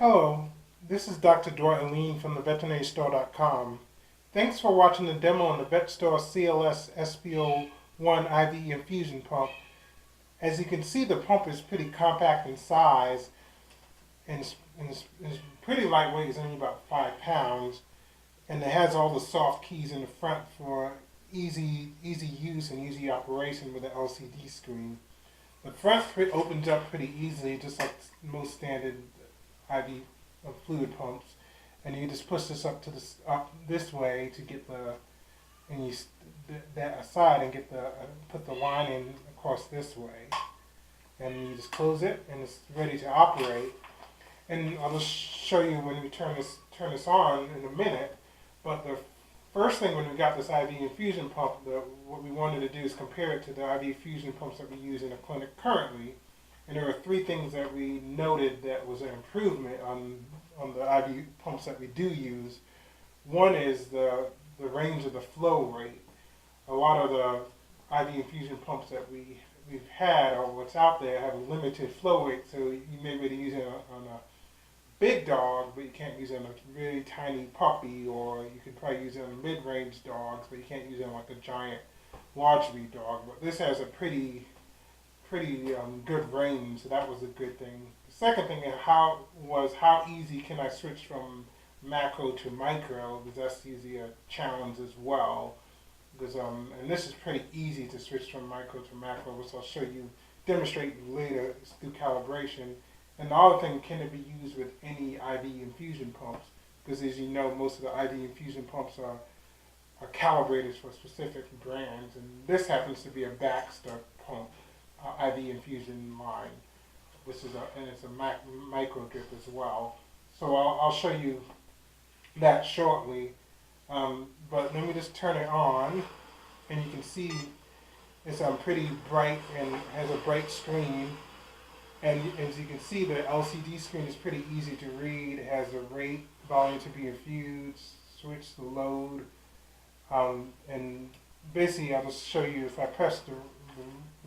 Hello, this is Dr. Doreen from the veterinarystore.com. Thanks for watching the demo on the VetStore CLS SPO1 IV infusion pump. As you can see, the pump is pretty compact in size and it's pretty lightweight. It's only about 5 pounds, and it has all the soft keys in the front for easy use and easy operation with the LCD screen. The front opens up pretty easily, just like most standard IV fluid pumps, and you just push this up this way to get and you that aside and get put the line in across this way, and you just close it and it's ready to operate. And I'll just show you when we turn this on in a minute. But the first thing when we got this IV infusion pump, what we wanted to do is compare it to the IV infusion pumps that we use in the clinic currently. And there were 3 things that we noted that was an improvement on the IV pumps that we do use. One is the range of the flow rate. A lot of the IV infusion pumps that we've had or what's out there have a limited flow rate, so you may be able to use it on a big dog, but you can't use it on a really tiny puppy, or you could probably use it on mid-range dogs, but you can't use it on like a giant large breed dog. But this has a pretty good range, so that was a good thing. The second thing is how easy can I switch from macro to micro, because that's usually a challenge as well. Because and this is pretty easy to switch from micro to macro, which I'll demonstrate later through calibration. And the other thing, can it be used with any IV infusion pumps? Because as you know, most of the IV infusion pumps are calibrated for specific brands, and this happens to be a Baxter pump. IV infusion line, and it's a micro drip as well. So I'll show you that shortly. But let me just turn it on, and you can see it's pretty bright and has a bright screen. And as you can see, the LCD screen is pretty easy to read. It has the rate, volume to be infused, switch the load, and basically I'll just show you if I press the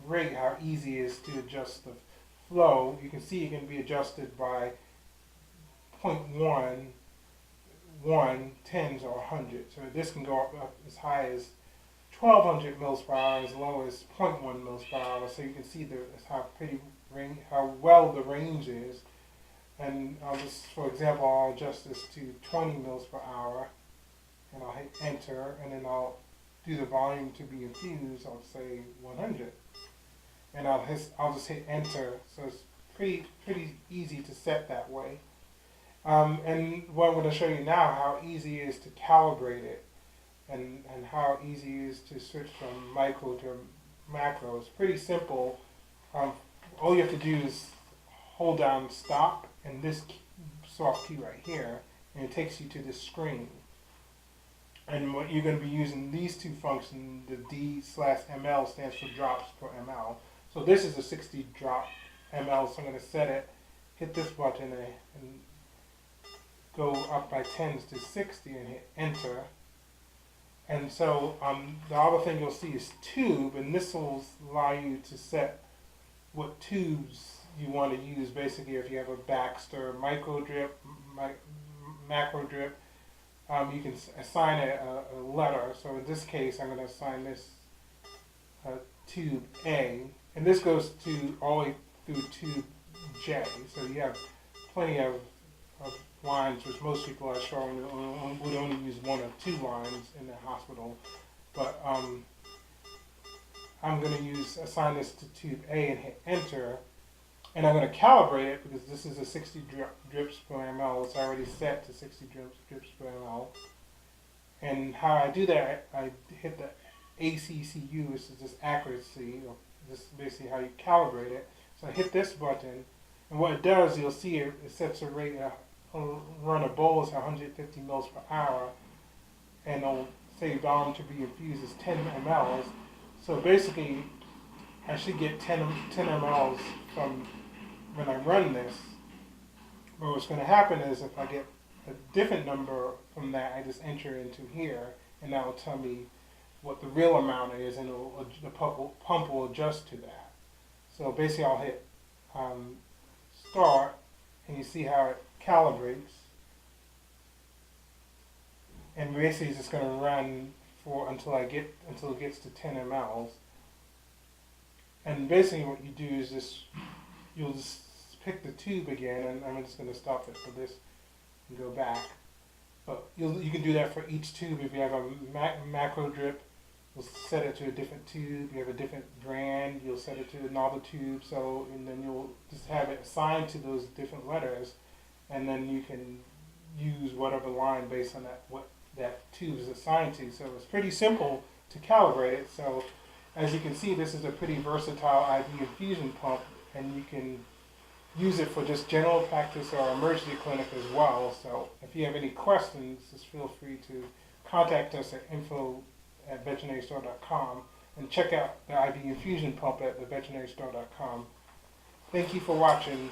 rate how easy it is to adjust the flow. You can see it can be adjusted by 0.1, 1, 10s, or 100. So this can go up as high as 1200 mils per hour, as low as 0.1 mils per hour. So you can see how well the range is. And for example, I'll adjust this to 20 mils per hour, and I'll hit enter, and then I'll do the volume to be infused. I'll say 100. And I'll just hit enter, so it's pretty easy to set that way. And what I'm going to show you now, how easy it is to calibrate it, and how easy it is to switch from micro to macro. It's pretty simple. All you have to do is hold down stop and this soft key right here, and it takes you to this screen. And what you're going to be using these 2 functions, the D/ml stands for drops per ml. So this is a 60 drop ml, so I'm going to set it, hit this button and go up by 10s to 60 and hit enter. And so the other thing you'll see is tube, and this will allow you to set what tubes you want to use. Basically, if you have a Baxter micro drip, macro drip, you can assign it a letter. So in this case, I'm going to assign this tube A, and this goes all the way through tube J. So you have plenty of lines, which most people are showing would only use 1 or 2 lines in the hospital. But I'm going to assign this to tube A and hit enter. And I'm going to calibrate it because this is a 60 drips per ml. It's already set to 60 drips per ml. And how I do that, I hit the ACCU, which is this accuracy, or this is basically how you calibrate it. So I hit this button, and what it does, you'll see it sets a rate, run a bolus at 150 mils per hour, and it'll say volume to be infused is 10 mLs. So basically, I should get 10 mLs from when I run this. But what's going to happen is if I get a different number from that, I just enter into here, and that will tell me what the real amount is, and the pump will adjust to that. So basically I'll hit start, and you see how it calibrates. And basically it's just going to run for until it gets to 10 mLs. And basically what you do is you'll just pick the tube again, and I'm just going to stop it for this and go back. But you can do that for each tube. If you have a macro drip, you'll set it to a different tube. You have a different brand, you'll set it to another tube. So, and then you'll just have it assigned to those different letters, and then you can use whatever line based on what that tube is assigned to. So it's pretty simple to calibrate it. So as you can see, this is a pretty versatile IV infusion pump, and you can use it for just general practice or emergency clinic as well. So if you have any questions, just feel free to contact us at info@veterinarystore.com and check out the IV infusion pump at theveterinarystore.com. Thank you for watching.